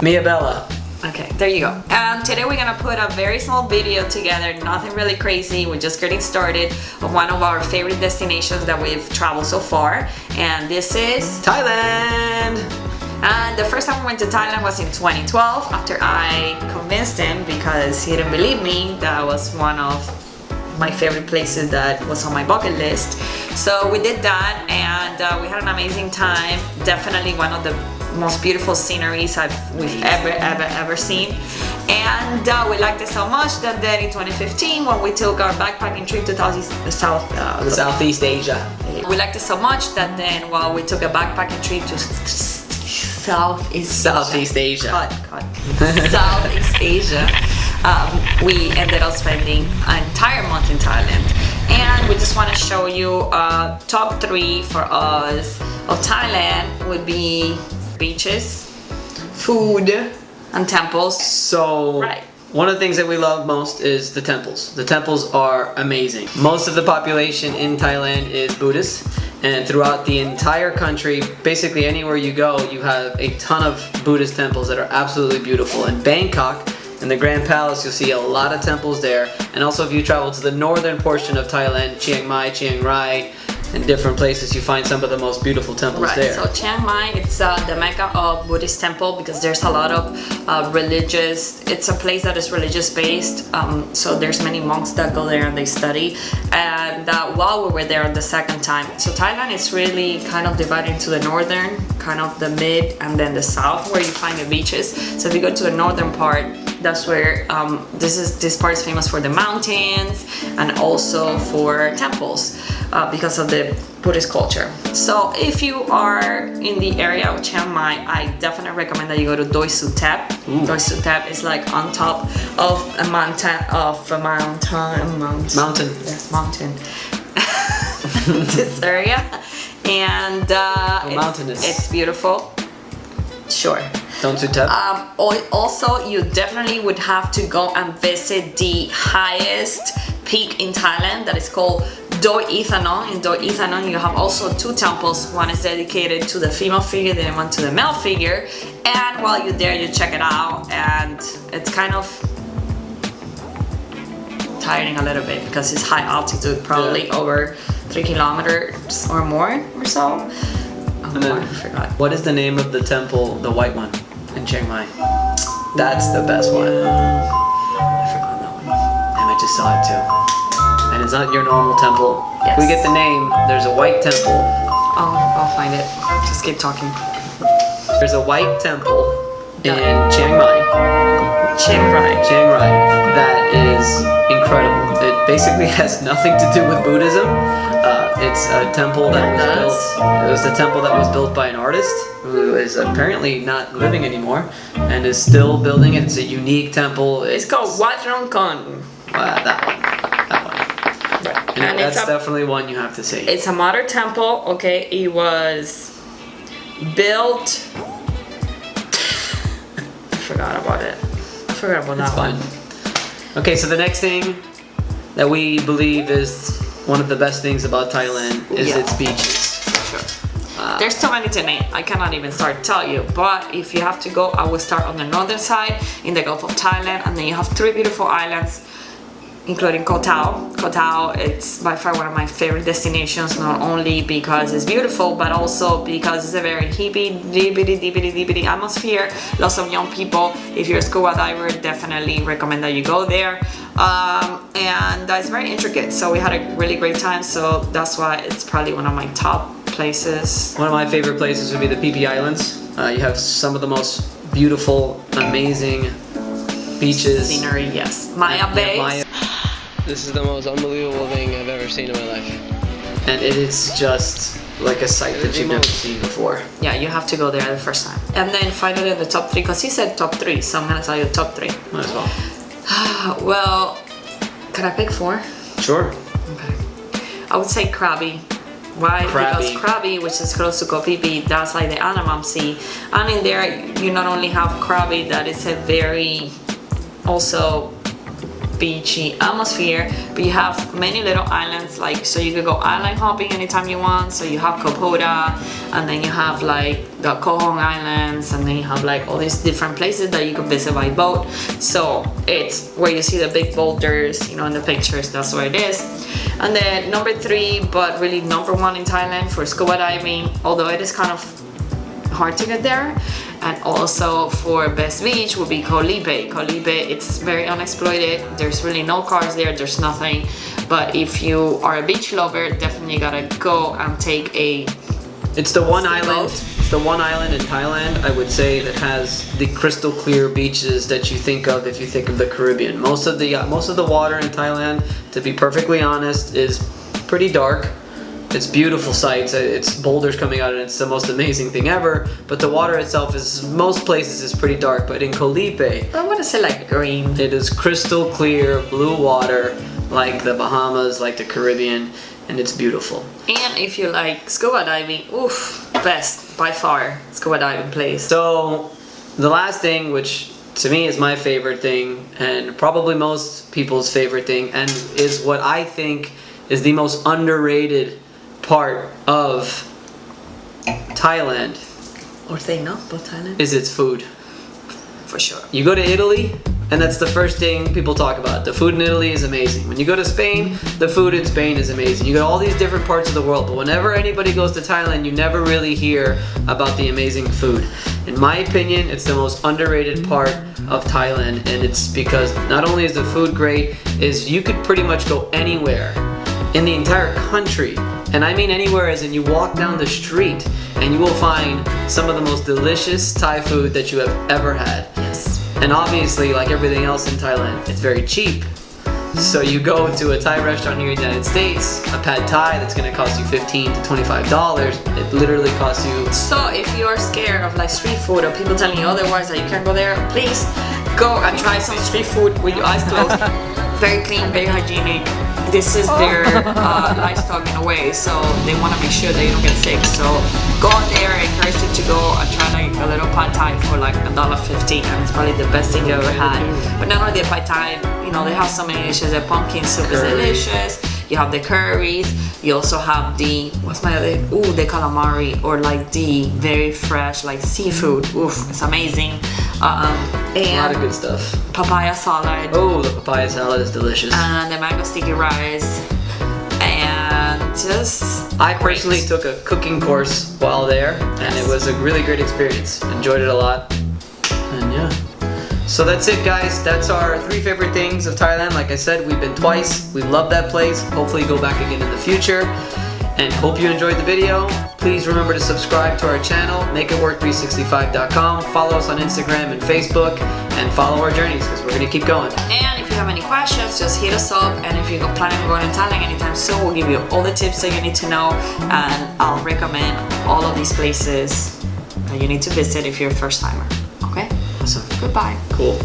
Mia Bella. Okay, there you go. And today we're gonna put a very small video together, nothing really crazy. We're just getting started of one of our favorite destinations that we've traveled so far. And this is Thailand! And the first time we went to Thailand was in 2012 after I convinced him, because he didn't believe me, that was one of my favorite places that was on my bucket list. So we did that, and we had an amazing time. Definitely one of the most beautiful sceneries we've ever seen. And we liked it so much that then in 2015, when we took our backpacking trip to Southeast Asia. We liked it so much that then we took a backpacking trip to Southeast Asia. Southeast Asia. We ended up spending an entire month in Thailand, and we just want to show you top 3 for us of Thailand would be beaches, food, and temples. So one of the things that we love most is the temples. The temples are amazing. Most of the population in Thailand is Buddhist, and throughout the entire country, basically anywhere you go, you have a ton of Buddhist temples that are absolutely beautiful. In Bangkok, in the Grand Palace, you'll see a lot of temples there. And also if you travel to the northern portion of Thailand, Chiang Mai, Chiang Rai, and different places, you find some of the most beautiful temples there. So Chiang Mai, it's the Mecca of Buddhist temple, because there's a lot of religious, it's a place that is religious based, so there's many monks that go there and they study. And while we were there the second time, so Thailand is really kind of divided into the northern, kind of the mid, and then the south, where you find the beaches. So if you go to the northern part, that's where this part is famous for the mountains and also for temples, because of the Buddhist culture. So if you are in the area of Chiang Mai, I definitely recommend that you go to Doi Suthep. Doi Suthep is like on top of a mountain. Yes, mountain. This area, and it's beautiful. Sure. Doi Suthep. Also, you definitely would have to go and visit the highest peak in Thailand that is called Doi Ithanon. In Doi Ithanon, you have also 2 temples. One is dedicated to the female figure, then one to the male figure. And while you're there, you check it out, and it's kind of tiring a little bit because it's high altitude, probably over 3 kilometers or more or so. And then, I forgot. What is the name of the temple, the white one in Chiang Mai? That's the best one. I forgot that one. Damn, I just saw it too. And it's not your normal temple. Yes. We get the name. There's a white temple. I'll find it. Just keep talking. There's a white temple in Chiang Mai. Chiang Rai. That is incredible. It basically has nothing to do with Buddhism. It's a temple that was built. It was the temple that was built by an artist who is apparently not living anymore and is still building it. It's a unique temple. It's called Wat Rong Kon. That one. Right. And that's definitely one you have to see. It's a modern temple. Okay, it was built. I forgot about it. I forgot about that one. Okay, so the next thing that we believe is one of the best things about Thailand is its beaches. Sure. There's so many to name. I cannot even start to tell you. But if you have to go, I will start on the northern side in the Gulf of Thailand, and then you have 3 beautiful islands, including Koh Tao. Koh Tao, it's by far one of my favorite destinations, not only because it's beautiful, but also because it's a very hippie atmosphere. Lots of young people. If you're a scuba diver, definitely recommend that you go there. And it's very intricate, so we had a really great time, so that's why it's probably one of my top places. One of my favorite places would be the Phi Phi Islands. You have some of the most beautiful, amazing beaches. Scenery, yes. Maya Bay. This is the most unbelievable thing I've ever seen in my life. And it is just like a sight that you've never seen before. Yeah, you have to go there the first time. And then finally the top 3, because he said top 3, so I'm gonna tell you the top 3. Might as well. Well, can I pick 4? Sure. Okay. I would say Krabi. Why? Because Krabi, which is close to Koh Phi Phi, that's like the Andaman Sea. And in there, you not only have Krabi, that is a very also beachy atmosphere, but you have many little islands, like, so you could go island hopping anytime you want. So you have Kopoda, and then you have like the Kohong Islands, and then you have like all these different places that you could visit by boat. So it's where you see the big boulders, you know, in the pictures, that's where it is. And then number 3, but really number 1 in Thailand for scuba diving, although it is kind of hard to get there. And also for best beach would be Koh Lipe. Koh Lipe, it's very unexploited. There's really no cars there, there's nothing. But if you are a beach lover, definitely gotta go and take a... It's the one island. It's the one island in Thailand, I would say, that has the crystal clear beaches that you think of if you think of the Caribbean. Most of the water in Thailand, to be perfectly honest, is pretty dark. It's beautiful sights. It's boulders coming out, and it's the most amazing thing ever. But the water itself is, most places, is pretty dark. But in Koh Lipe, I want to say like green. it is crystal clear blue water, like the Bahamas, like the Caribbean, and it's beautiful. And if you like scuba diving, oof, best by far scuba diving place. So the last thing, which to me is my favorite thing, and probably most people's favorite thing, and is what I think is the most underrated part of Thailand, Or they know about Thailand? is its food. For sure. You go to Italy, and that's the first thing people talk about. The food in Italy is amazing. When you go to Spain, the food in Spain is amazing. You go to all these different parts of the world, but whenever anybody goes to Thailand, you never really hear about the amazing food. In my opinion, it's the most underrated part of Thailand, and it's because not only is the food great, is you could pretty much go anywhere in the entire country. And I mean anywhere as in you walk down the street and you will find some of the most delicious Thai food that you have ever had. Yes. And obviously, like everything else in Thailand, it's very cheap. So you go to a Thai restaurant here in the United States, a pad Thai that's gonna cost you $15 to $25. It literally costs you... So if you're scared of like street food or people telling you otherwise that you can't go there, please go and try some street food with your eyes closed. Very clean, very hygienic. This is their livestock in a way, so they want to make sure that you don't get sick. So go out there, I encourage you to go and try like a little pad Thai for like $1.50, and it's probably the best thing you ever had. But not only the pad Thai, you know, they have so many dishes. The pumpkin soup is delicious. You have the curries. You also have the, what's my other, the calamari, or like the very fresh like seafood. Oof, it's amazing. And A lot of good stuff. papaya salad. Oh, the papaya salad is delicious. And the mango sticky rice. And just I personally took a cooking course while there, and it was a really great experience. Enjoyed it a lot. And yeah. So that's it, guys. That's our 3 favorite things of Thailand. Like I said, we've been twice. We love that place. Hopefully go back again in the future. And hope you enjoyed the video. Please remember to subscribe to our channel, makeitwork365.com. Follow us on Instagram and Facebook, and follow our journeys, because we're gonna keep going. And if you have any questions, just hit us up. And if you're planning on going to Thailand anytime soon, we'll give you all the tips that you need to know. And I'll recommend all of these places that you need to visit if you're a first timer. Okay? Awesome. Goodbye. Cool.